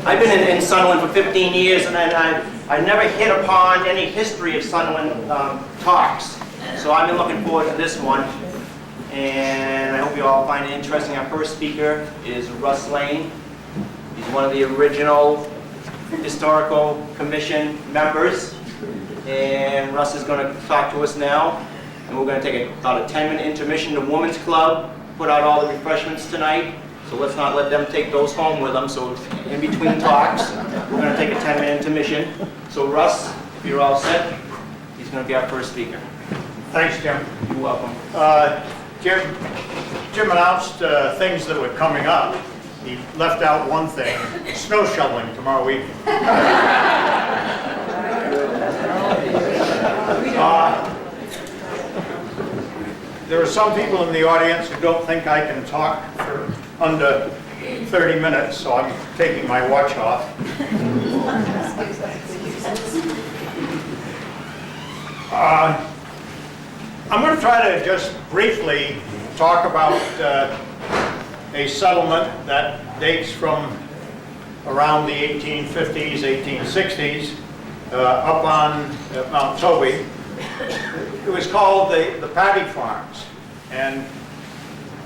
I've been in Sunderland for 15 years, and I never hit upon any history of Sunderland talks. So I've been looking forward to this one, and I hope you all find it interesting. Our first speaker is Russ Lane. He's one of the original Historical Commission members, and Russ is going to talk to us now. And we're going to take about a 10-minute intermission. The Women's Club put out all the refreshments tonight, so let's not let them take those home with them. So in between talks, we're going to take a 10-minute intermission. So Russ, if you're all set, he's going to be our first speaker. Thanks, Jim. You're welcome. Jim announced things that were coming up. He left out one thing: snow shoveling tomorrow evening. There are some people in the audience who don't think I can talk for under 30 minutes, so I'm taking my watch off. I'm going to try to just briefly talk about a settlement that dates from around the 1850s, 1860s, up on Mount Toby. It was called the Paddy Farms, and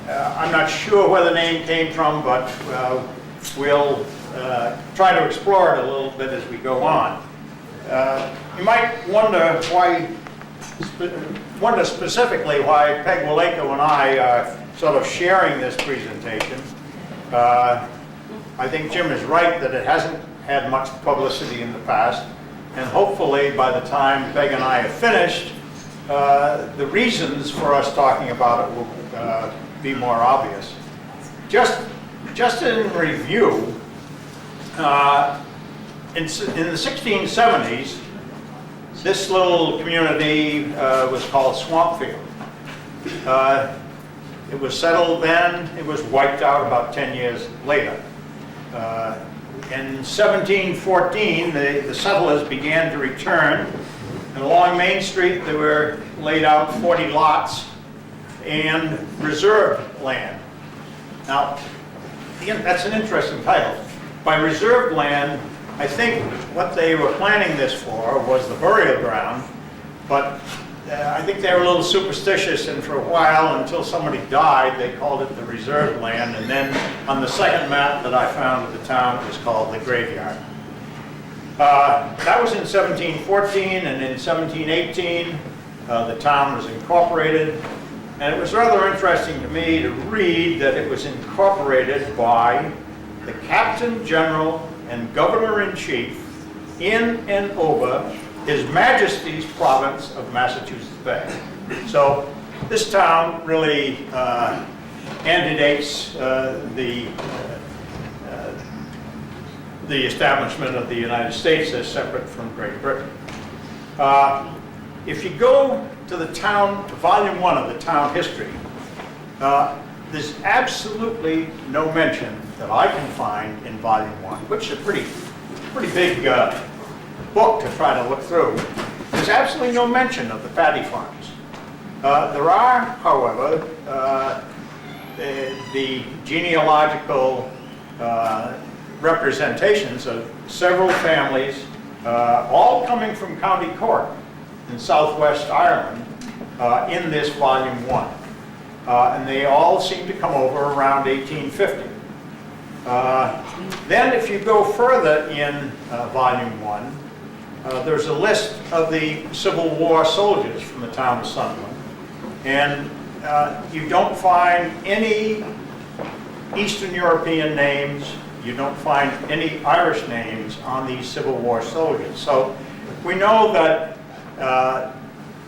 I'm not sure where the name came from, but we'll try to explore it a little bit as we go on. You might wonder specifically why Peg Waleko and I are sort of sharing this presentation. I think Jim is right that it hasn't had much publicity in the past, and hopefully by the time Peg and I have finished, the reasons for us talking about it will be more obvious. Just in review, in the 1670s, this little community was called Swampfield. It was settled then. It was wiped out about 10 years later. In 1714, the settlers began to return, and along Main Street they were laid out 40 lots and reserved land. Now, again, that's an interesting title. By reserved land, I think what they were planning this for was the burial ground, but I think they were a little superstitious, and for a while, until somebody died, they called it the reserved land, and then on the second map that I found of the town, it was called the graveyard. That was in 1714, and in 1718, the town was incorporated, and it was rather interesting to me to read that it was incorporated by the Captain General and Governor-in-Chief in and over His Majesty's Province of Massachusetts Bay. So this town really antedates the establishment of the United States as separate from Great Britain. If you go to the town, Volume 1 of the town history, there's absolutely no mention that I can find in Volume 1, which is a pretty big book to try to look through. There's absolutely no mention of the Paddy Farms. There are, however, the genealogical representations of several families, all coming from County Cork in southwest Ireland, in this Volume 1. And they all seem to come over around 1850. Then if you go further in Volume 1, there's a list of the Civil War soldiers from the town of Sunderland. And you don't find any Eastern European names, you don't find any Irish names on these Civil War soldiers. So we know that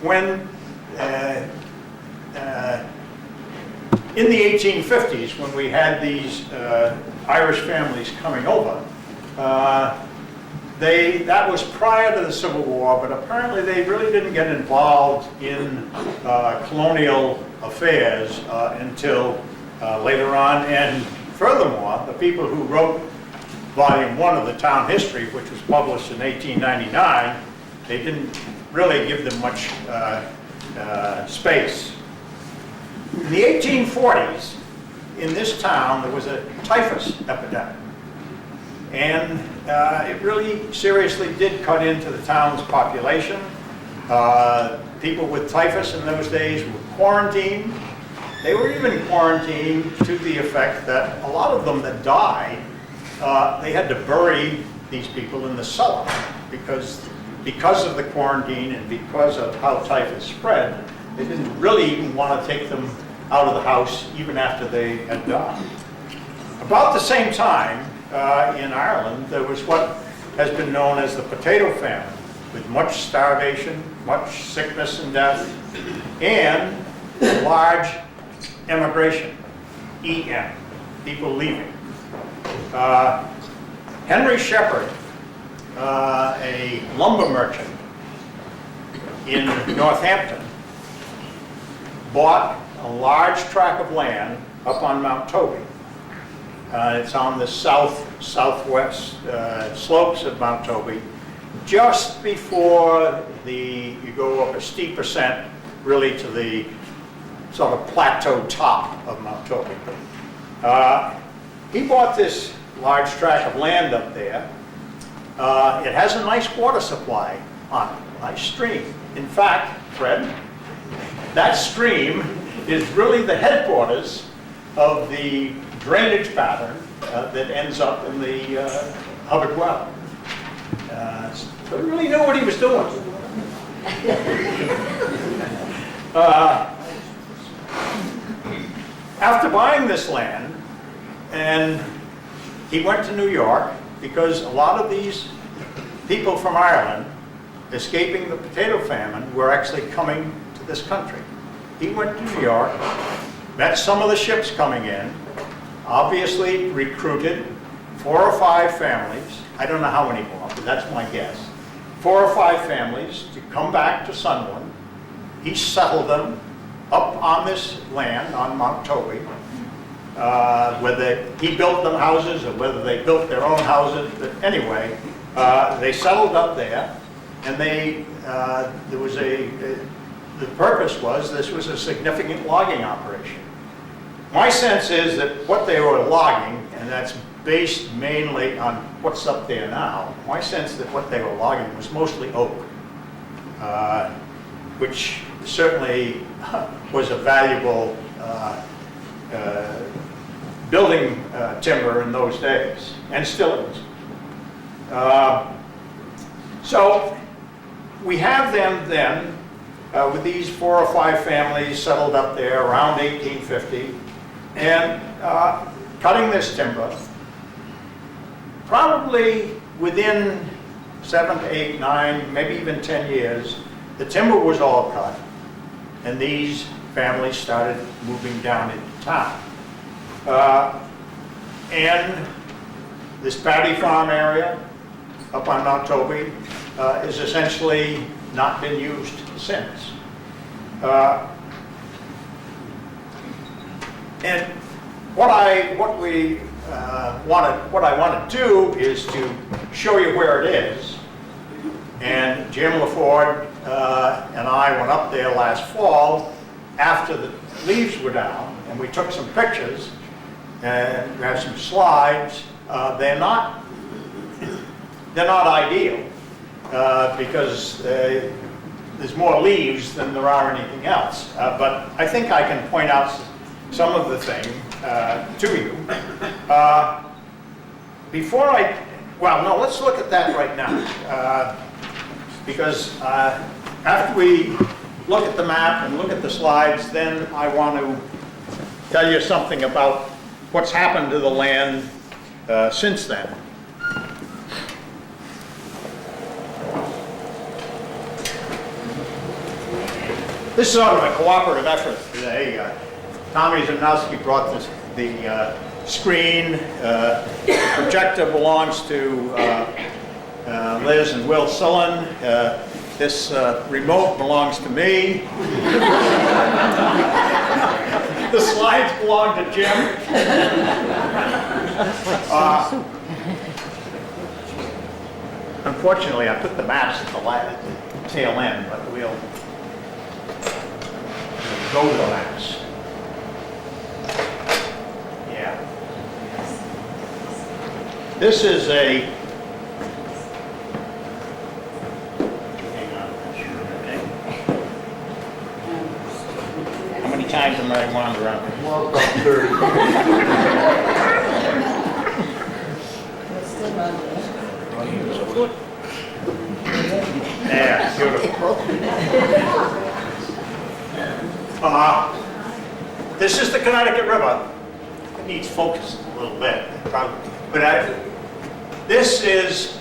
when in the 1850s, when we had these Irish families coming over, that was prior to the Civil War, but apparently they really didn't get involved in colonial affairs until later on. And furthermore, the people who wrote Volume 1 of the town history, which was published in 1899, they didn't really give them much space. In the 1840s, in this town, there was a typhus epidemic. And it really seriously did cut into the town's population. People with typhus in those days were quarantined. They were even quarantined to the effect that a lot of them that died, they had to bury these people in the cellar because of the quarantine and because of how typhus spread. They didn't really even want to take them out of the house even after they had died. About the same time in Ireland, there was what has been known as the potato famine, with much starvation, much sickness and death, and large emigration, EM, people leaving. Henry Shepherd, a lumber merchant in Northampton, bought a large tract of land up on Mount Toby. It's on the southwest slopes of Mount Toby, just before you go up a steep ascent, really to the sort of plateau top of Mount Toby. He bought this large tract of land up there. It has a nice water supply on it, a nice stream. In fact, Fred, that stream is really the headquarters of the drainage pattern that ends up in the Hubbard Well. So he really knew what he was doing. After buying this land, and he went to New York because a lot of these people from Ireland escaping the potato famine were actually coming to this country. He went to New York, met some of the ships coming in, obviously recruited 4 or 5 families, I don't know how many more, but that's my guess, 4 or 5 families to come back to Sunderland. He settled them up on this land on Mount Toby, whether he built them houses or whether they built their own houses, but anyway, they settled up there, and there was the purpose was this was a significant logging operation. My sense is that what they were logging, and that's based mainly on what's up there now, my sense that what they were logging was mostly oak, which certainly was a valuable building timber in those days, and still is. So we have them then with these 4 or 5 families settled up there around 1850, and cutting this timber. Probably within 7 to 8, 9, maybe even 10 years, the timber was all cut, and these families started moving down into town. And this Paddy Farm area up on Mount Toby is essentially not been used since. And what I want to do is to show you where it is. And Jim LaFord and I went up there last fall after the leaves were down, and we took some pictures and we have some slides. They're not ideal because there's more leaves than there are anything else. But I think I can point out some of the thing to you. Let's look at that right now. Because after we look at the map and look at the slides, then I want to tell you something about what's happened to the land since then. This is sort of a cooperative effort today. Tommy Zimnowski brought the screen. Projector belongs to Liz and Will Sullen. This remote belongs to me. The slides belong to Jim. Unfortunately, I put the maps at the tail end, but we'll go to the maps. Yeah. This is a, hang on, okay. How many times am I wandering around? Well, about 30. Yeah, beautiful. This is the Connecticut River. It needs focus a little bit, probably. But this is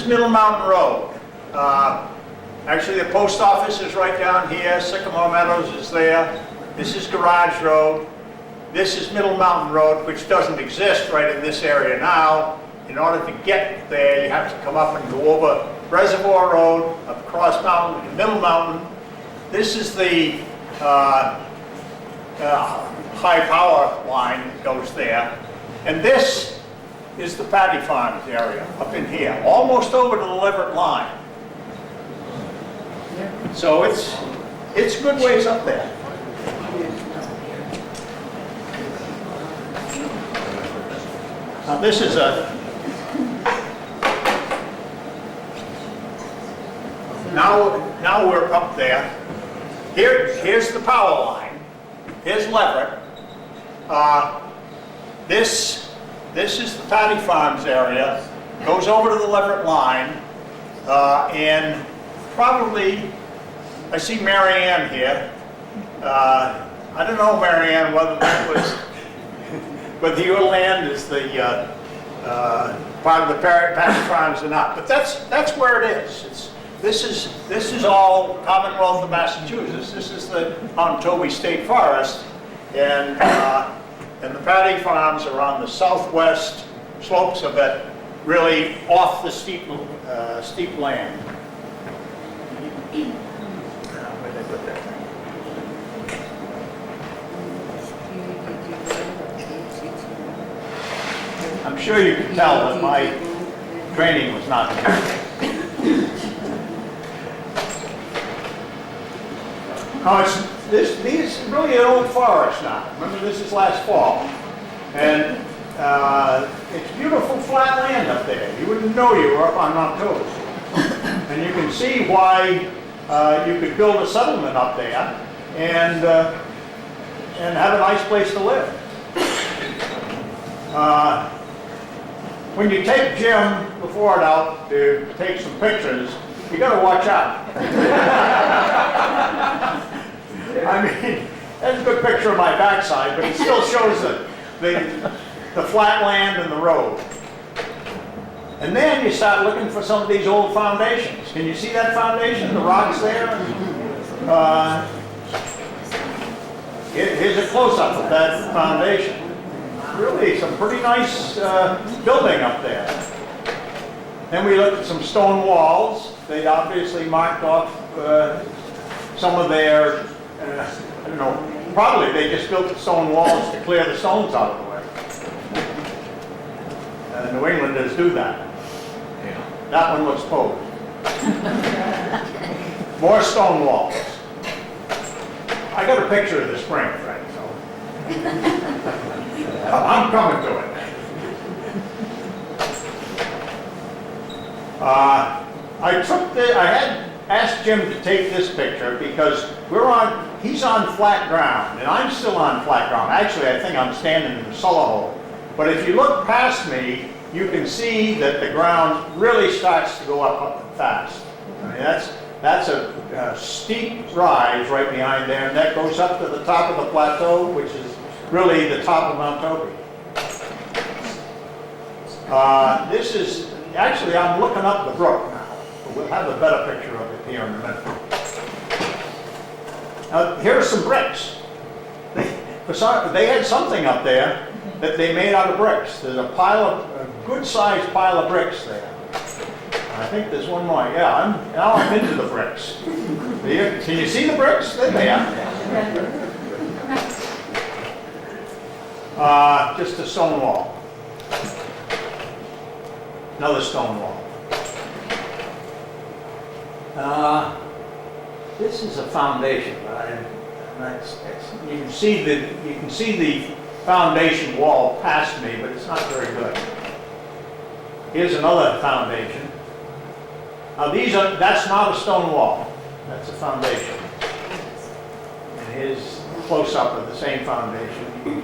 Middle Mountain Road. Actually, the post office is right down here. Sycamore Meadows is there. This is Garage Road. This is Middle Mountain Road, which doesn't exist right in this area now. In order to get there, you have to come up and go over Reservoir Road, across Mountain, and Middle Mountain. This is the high power line that goes there. And this is the Paddy Farms area up in here, almost over to the Leverett line. So it's a good ways up there. Now this is now we're up there. Here's the power line. Here's Leverett. This is the Paddy Farms area. Goes over to the Leverett line, and probably I see Mary Ann here. I don't know, Mary Ann, whether your land is the part of the Paddy Farms or not. But that's where it is. This is all Commonwealth of Massachusetts. This is the Mount Toby State Forest, and the Paddy Farms are on the southwest slopes of it, really off the steep land. Where did I put that thing? I'm sure you can tell that my training was not good. These really an old forest now. Remember, this is last fall, and it's beautiful flat land up there. You wouldn't know you were up on Mount Toby, and you can see why you could build a settlement up there and have a nice place to live. When you take Jim before it out to take some pictures, you got to watch out. I mean, that's a good picture of my backside, but it still shows the flat land and the road. And then you start looking for some of these old foundations. Can you see that foundation, the rocks there? Here's a close-up of that foundation. Really some pretty nice building up there. Then we looked at some stone walls. They'd obviously marked off some of their, I don't know, probably they just built the stone walls to clear the stones out of the way. New Englanders do that. That one was posed. More stone walls. I got a picture of the spring, Frank, so. I'm coming to it. I had asked Jim to take this picture because he's on flat ground, and I'm still on flat ground. Actually, I think I'm standing in the cellar hole. But if you look past me, you can see that the ground really starts to go up fast. I mean, that's a steep rise right behind there, and that goes up to the top of the plateau, which is really the top of Mount Toby. This is, actually I'm looking up the brook now. We'll have a better picture of it here in a minute. Here are some bricks. They had something up there that they made out of bricks. There's a good-sized pile of bricks there. I think there's one more. Yeah, now I'm into the bricks. Can you see the bricks? There they are. Just a stone wall. Another stone wall. This is a foundation, you can see the foundation wall past me, but it's not very good. Here's another foundation. Now that's not a stone wall, that's a foundation. And here's a close-up of the same foundation. You can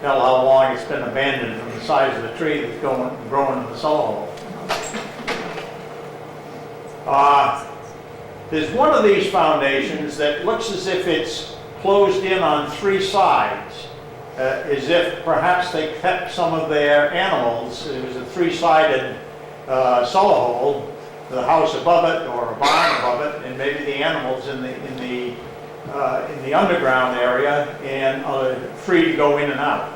tell how long it's been abandoned from the size of the tree that's growing in the cellar hole. There's one of these foundations that looks as if it's closed in on 3 sides, as if perhaps they kept some of their animals. It was a 3-sided cellar hole, the house above it or a barn above it, and maybe the animals in the underground area, and free to go in and out.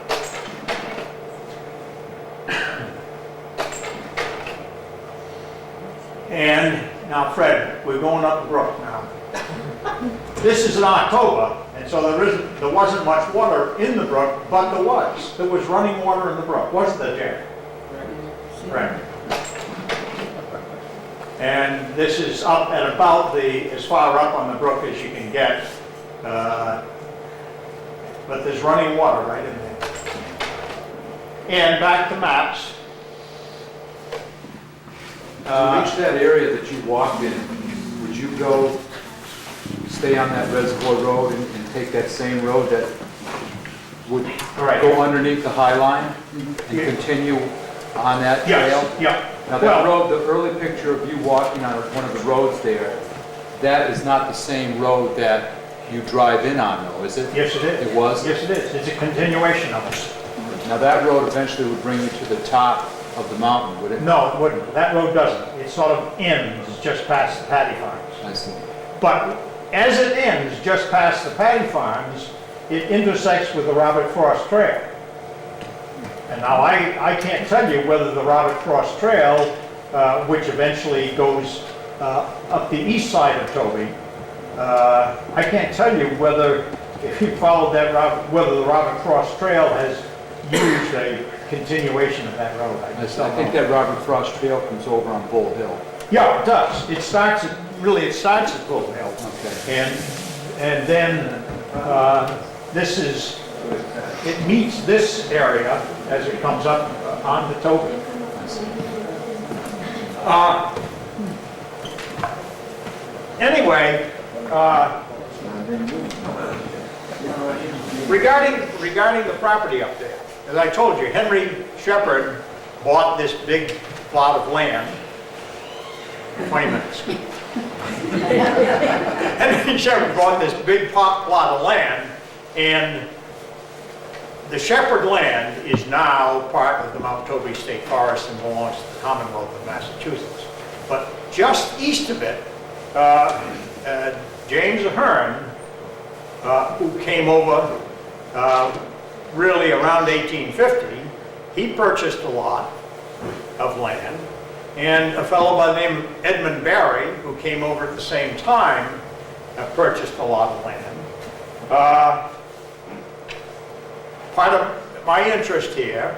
And now, Fred, we're going up the brook now. This is in October, and so there wasn't much water in the brook, but there was running water in the brook, wasn't there, Jerry? Right. And this is up at about as far up on the brook as you can get, but there's running water right in there. And back to maps. To reach that area that you walked in, would you stay on that Reservoir Road and take that same road that would go underneath the High Line and continue on that trail? Yes, yeah. Now that road, the early picture of you walking on one of the roads there, that is not the same road that you drive in on though, is it? Yes, it is. It was? Yes, it is. It's a continuation of it. Now that road eventually would bring you to the top of the mountain, would it? No, it wouldn't. That road doesn't. It sort of ends just past the Paddy Farms. I see. But as it ends just past the Paddy Farms, it intersects with the Robert Frost Trail. And now I can't tell you whether the Robert Frost Trail, which eventually goes up the east side of Toby, I can't tell you whether, if you followed that route, whether the Robert Frost Trail has used a continuation of that road. I think that Robert Frost Trail comes over on Bull Hill. Yeah, it does. It starts at Bull Hill. Okay. And then it meets this area as it comes up onto Toby. I see. Anyway, regarding the property up there, as I told you, Henry Shepherd bought this big plot of land. 20 minutes. Henry Shepherd bought this big plot of land, and the Shepherd land is now part of the Mount Toby State Forest and belongs to the Commonwealth of Massachusetts. But just east of it, James Ahern, who came over really around 1850, he purchased a lot of land, and a fellow by the name of Edmund Barry, who came over at the same time, purchased a lot of land. Part of my interest here,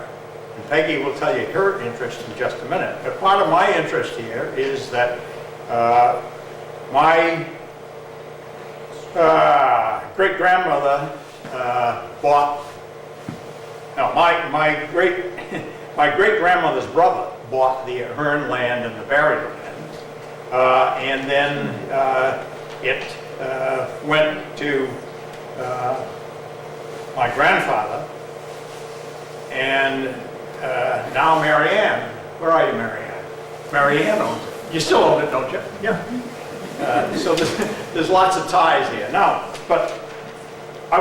and Peggy will tell you her interest in just a minute, but part of my interest here is that my great-grandmother my great-grandmother's brother bought the Ahern land and the Barry land, and then it went to my grandfather, and now Mary Ann. Where are you, Mary Ann? Mary Ann owns it. You still own it, don't you? Yeah. So there's lots of ties here. Now, but I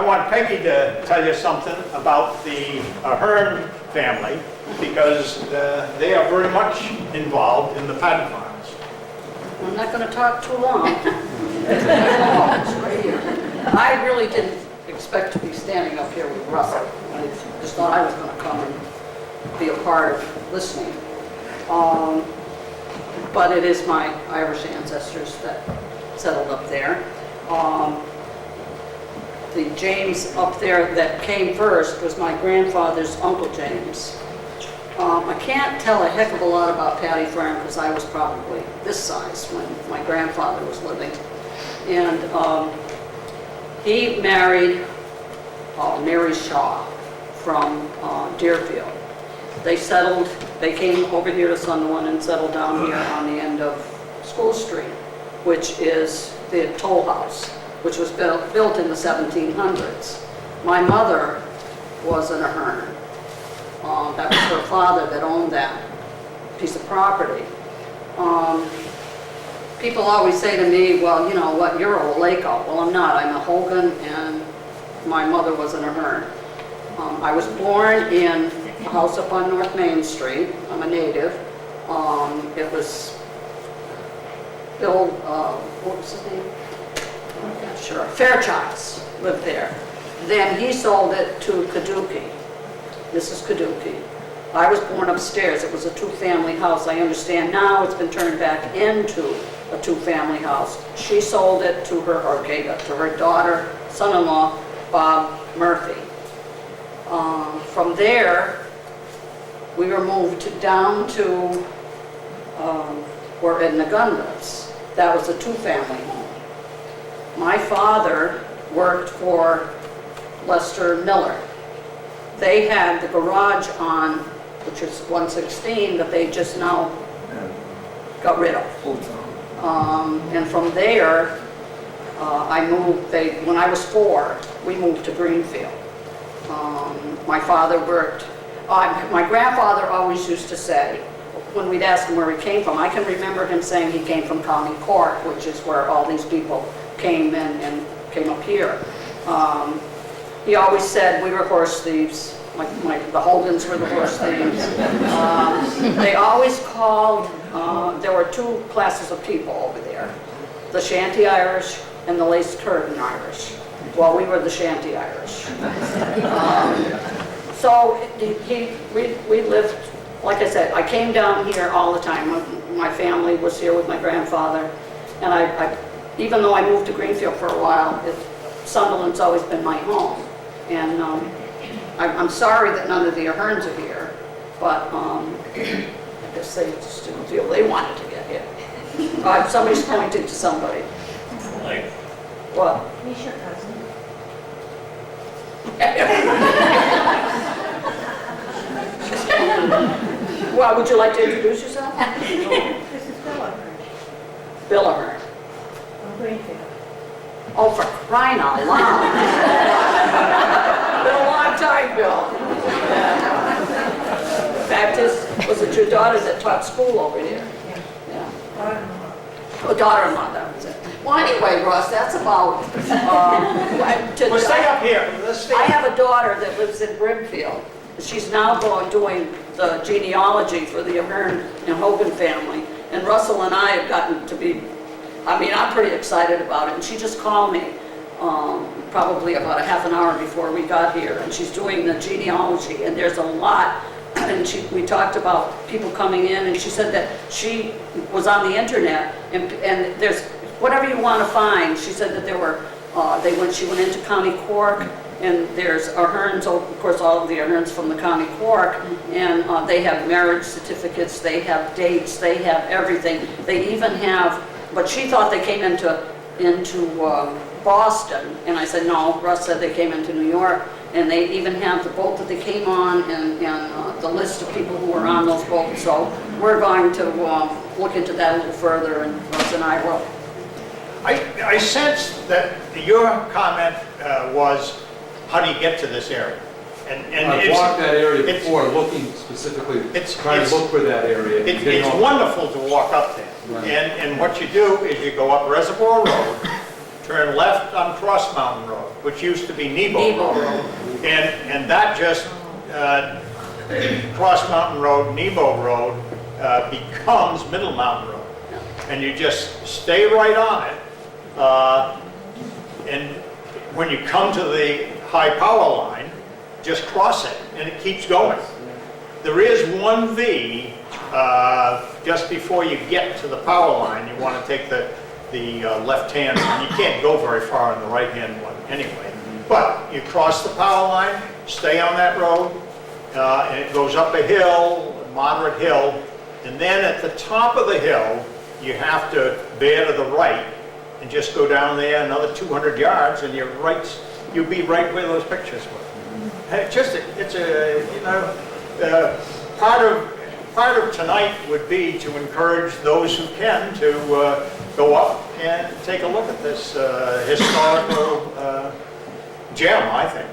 want Peggy to tell you something about the Ahern family, because they are very much involved in the Paddy Farms. I'm not going to talk too long. I really didn't expect to be standing up here with Russ. I just thought I was going to come and be a part of listening. But it is my Irish ancestors that settled up there. The James up there that came first was my grandfather's Uncle James. I can't tell a heck of a lot about Paddy Farm because I was probably this size when my grandfather was living. And he married Mary Shaw from Deerfield. They settled, they came over here to Sunderland and settled down here on the end of School Street, which is the toll house, which was built in the 1700s. My mother was an Ahern. That was her father that owned that piece of property. People always say to me, well, you know what, you're a Lakeo. Well, I'm not. I'm a Hogan, and my mother was an Ahern. I was born in a house up on North Main Street. I'm a native. It was Bill, what was his name? I'm not sure. Fairchilds lived there. Then he sold it to Kaduki. Mrs. Kaduki. I was born upstairs. It was a two-family house. I understand now it's been turned back into a two-family house. She sold it to her, or gave it to her daughter, son-in-law, Bob Murphy. From there, we were moved down to where Edna Gunn lives. That was a two-family home. My father worked for Lester Miller. They had the garage on, which is 116, that they just now got rid of. And from there, I moved, when I was 4, we moved to Greenfield. My father worked, my grandfather always used to say, when we'd ask him where he came from, I can remember him saying he came from County Cork, which is where all these people came in and came up here. He always said we were horse thieves. The Holdens were the horse thieves. They always called, there were 2 classes of people over there, the Shanty Irish and the Lace Curtain Irish. Well, we were the Shanty Irish. So we lived, like I said, I came down here all the time. My family was here with my grandfather. And I even though I moved to Greenfield for a while, Sunderland's always been my home. And I'm sorry that none of the Aherns are here, but I guess they just didn't feel they wanted to get here. Somebody's pointing to somebody. What? He's your cousin. Well, would you like to introduce yourself? This is Bill Ahern. Bill Ahern. From Greenfield. Oh, for crying out loud. Been a long time, Bill. Fact is, was it your daughter that taught school over here? Yeah. Oh, daughter-in-law, that was it. Well, anyway, Russ, that's about, Well, stay up here. Let's stay. I have a daughter that lives in Brimfield. She's now doing the genealogy for the Ahern and Hogan family. And Russell and I have gotten to be, I'm pretty excited about it. And she just called me probably about a half an hour before we got here. And she's doing the genealogy, and there's a lot. And we talked about people coming in, and she said that she was on the internet, and there's whatever you want to find. She said that there were, she went into County Cork, and there's Aherns, of course all of the Aherns from the County Cork, and they have marriage certificates, they have dates, they have everything. They even have, but she thought they came into Boston, and I said no. Russ said they came into New York. And they even have the boat that they came on and the list of people who were on those boats. So we're going to look into that a little further, and Russ and I will. I sense that your comment was, how do you get to this area? And I've walked that area before, looking specifically, trying to look for that area. It's wonderful to walk up there. Right. And what you do is you go up Reservoir Road, turn left on Cross Mountain Road, which used to be Nebo Road. And that just, Cross Mountain Road, Nebo Road, becomes Middle Mountain Road. And you just stay right on it. And when you come to the high power line, just cross it, and it keeps going. There is one V just before you get to the power line. You want to take the left hand, and you can't go very far on the right hand one anyway. But you cross the power line, stay on that road, and it goes up a hill, a moderate hill, and then at the top of the hill, you have to bear to the right and just go down there another 200 yards, and you'll be right where those pictures were. And it's part of tonight would be to encourage those who can to go up and take a look at this historical gem, I think.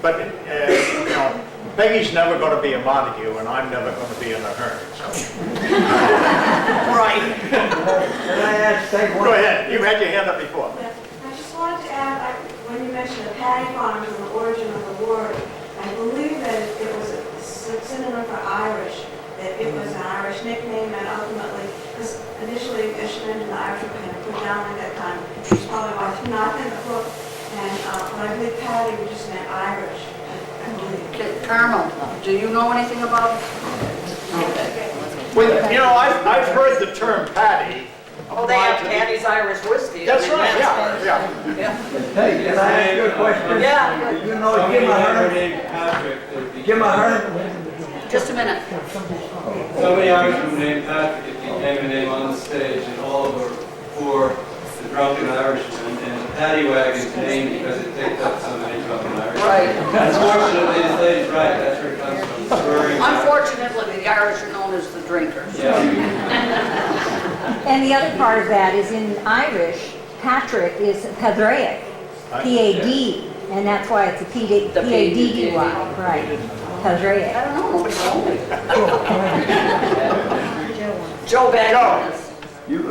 But, you know, Peggy's never going to be a Montague, and I'm never going to be an Ahern. So. Right. Can I ask, say one? Go ahead. You had your hand up before. Yeah, I just wanted to add, when you mentioned the Paddy Farms and the origin of the word, I believe that it was a synonym for Irish, that it was an Irish nickname, and ultimately, because initially Fishermen and the Irish were kind of put down at that time, which is probably why it's not in the book, and but I believe Paddy was just meant Irish, I believe. Okay, Carmel, do you know anything about it? Okay. Well, you know, I've heard the term Paddy. Oh, they have applied to- Paddy's Irish whiskey. That's I mean, right, yeah. Yeah. Hey, can I ask you a question? Yeah. Do you know Jim Ahern? Jim Ahern? Just a minute. Somebody Irishman named Patrick, if you name a name on the stage, and all of them were for the drunken Irishman, and the paddy wagon's named because it picked up so many drunken Irishmen. Right. Unfortunately, this lady's right, that's where it comes from. Spurring. Unfortunately, the Irish are known as the drinkers. Yeah. And the other part of that is in Irish, Patrick is Padraic, P-A-D, and that's why it's a P-A-D-D-Y, right, Padraic. I don't know. Joe Baggins. You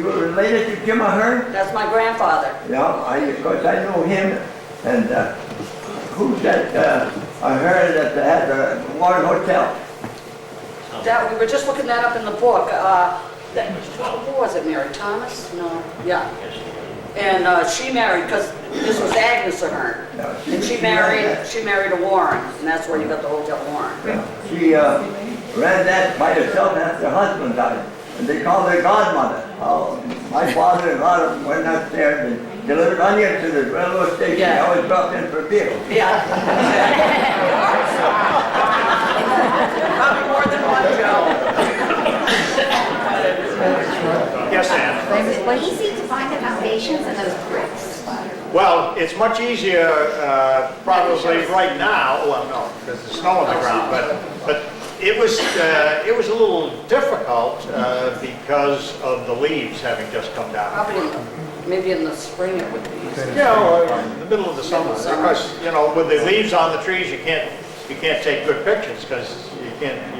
were related to Jim Ahern? That's my grandfather. Yeah, because I know him, and who's that Ahern that had the Water Hotel? That, we were just looking that up in the book. Who was it, Mary Thomas? No, yeah. And she married, because this was Agnes Ahern. No, And she married a Warren, and that's where you got the Hotel Warren. She ran that by herself after her husband died, and they called her godmother. Oh, my father and a lot of them went upstairs and delivered onions to the railroad station. Yeah. They always dropped in for beer. Yeah. Probably more than one, Joe. Yes, Ann. Is it easy to find the foundations and those bricks? Well, it's much easier probably right now, well, no, because there's snow on the ground, but it was a little difficult because of the leaves having just come down. Probably, maybe in the spring it would be easy. Yeah, or in the middle of the summer, because, you know, with the leaves on the trees, you can't take good pictures, because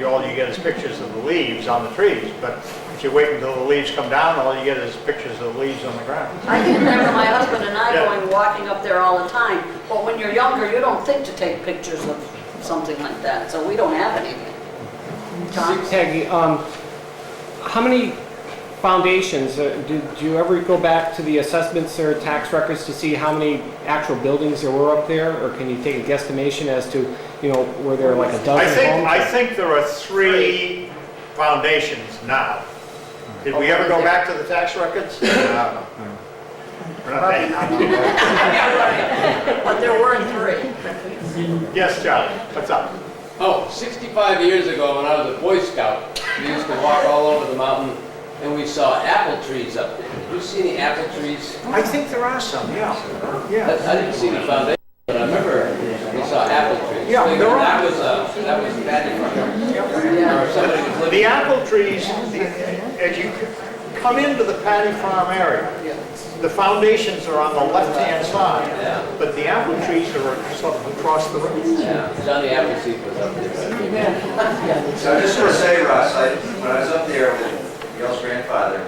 all you get is pictures of the leaves on the trees, but if you wait until the leaves come down, all you get is pictures of the leaves on the ground. I can remember my husband and I Yeah. going walking up there all the time, but when you're younger, you don't think to take pictures of something like that, so we don't have anything. John? Peggy, how many foundations, did you ever go back to the assessments or tax records to see how many actual buildings there were up there? Or can you take a guesstimation as to, you know, were there like a dozen homes? I think there are 3 foundations now. Did we ever go back to the tax records? No. We're not Probably paying. not. Yeah, right. But there were 3. Yes, Charlie, what's up? Oh, 65 years ago when I was a Boy Scout, we used to walk all over the mountain and we saw apple trees up there. Did you see any apple trees? I think there are some, yeah. I didn't see the foundation, but I remember we saw apple trees. Yeah, there are. That was Paddy Farms. Or somebody was living. The apple trees, as you come into the Paddy Farm area, the foundations are on the left-hand side, but the apple trees are sort of across the road. Yeah, Johnny Appleseed was up there. So I just want to say, Russ, when I was up there with Gail's grandfather,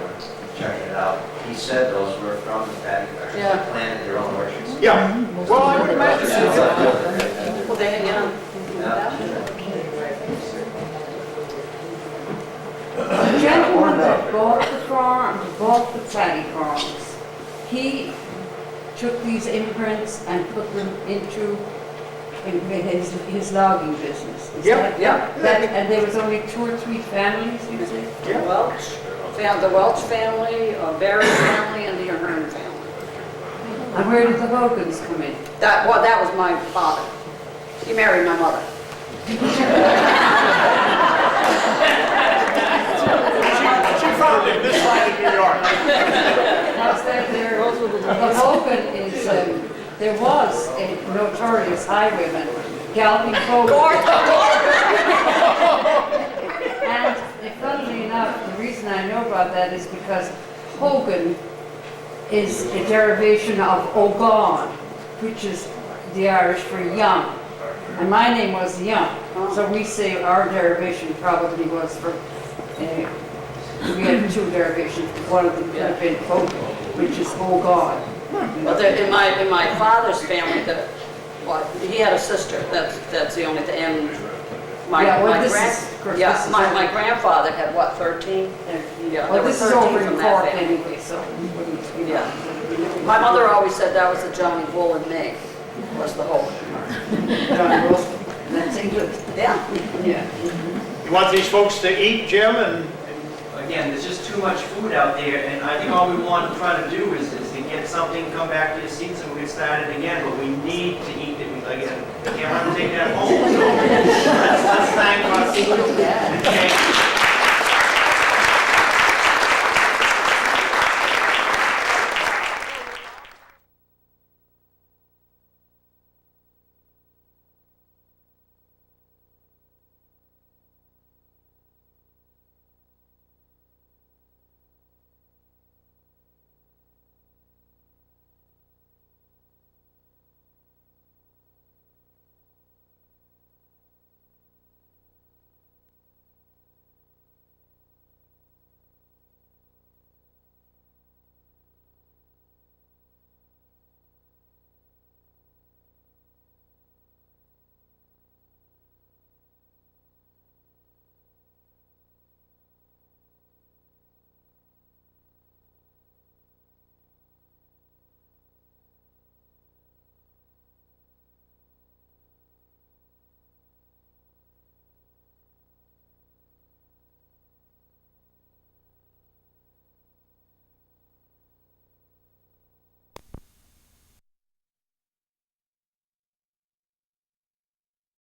checking it out, he said those were from the Paddy Farms. Yeah. They planted their own orchards. Yeah, well, I would imagine. Well, they, Yeah. The gentleman that bought the farm, bought the Paddy Farms, he took these imprints and put them into his logging business. Is Yeah, that- yeah. And there was only 2 or 3 families, you say? Yeah. The Welch family, Barry family, and the Ahern family. And where did the Hogans come in? That was my father. He married my mother. She found it this side of New York. The Hogan is, there was a notorious highwayman, Galvin Hogan. is because Hogan is a derivation of Ogon, which is the Irish for young. And my name was Young, so we say our derivation probably was for, we had two derivations. One of them could have been Hogan, which is Ogon. Well, in my father's family, he had a sister. That's the only thing. And my grandfather had what, 13? Yeah, Well, this is over in Cork family. anyway, so we wouldn't. Yeah. My mother always said that was the Johnny Bull and me, was the whole. Johnny Wilson. That's England. Yeah. Yeah. You want these folks to eat, Jim, and Again, there's just too much food out there, and I think all we want to try to do is to get something, come back to your seats, and we'll get started again, but we need to eat it, again, we can't run and take that home, so let's thank Russ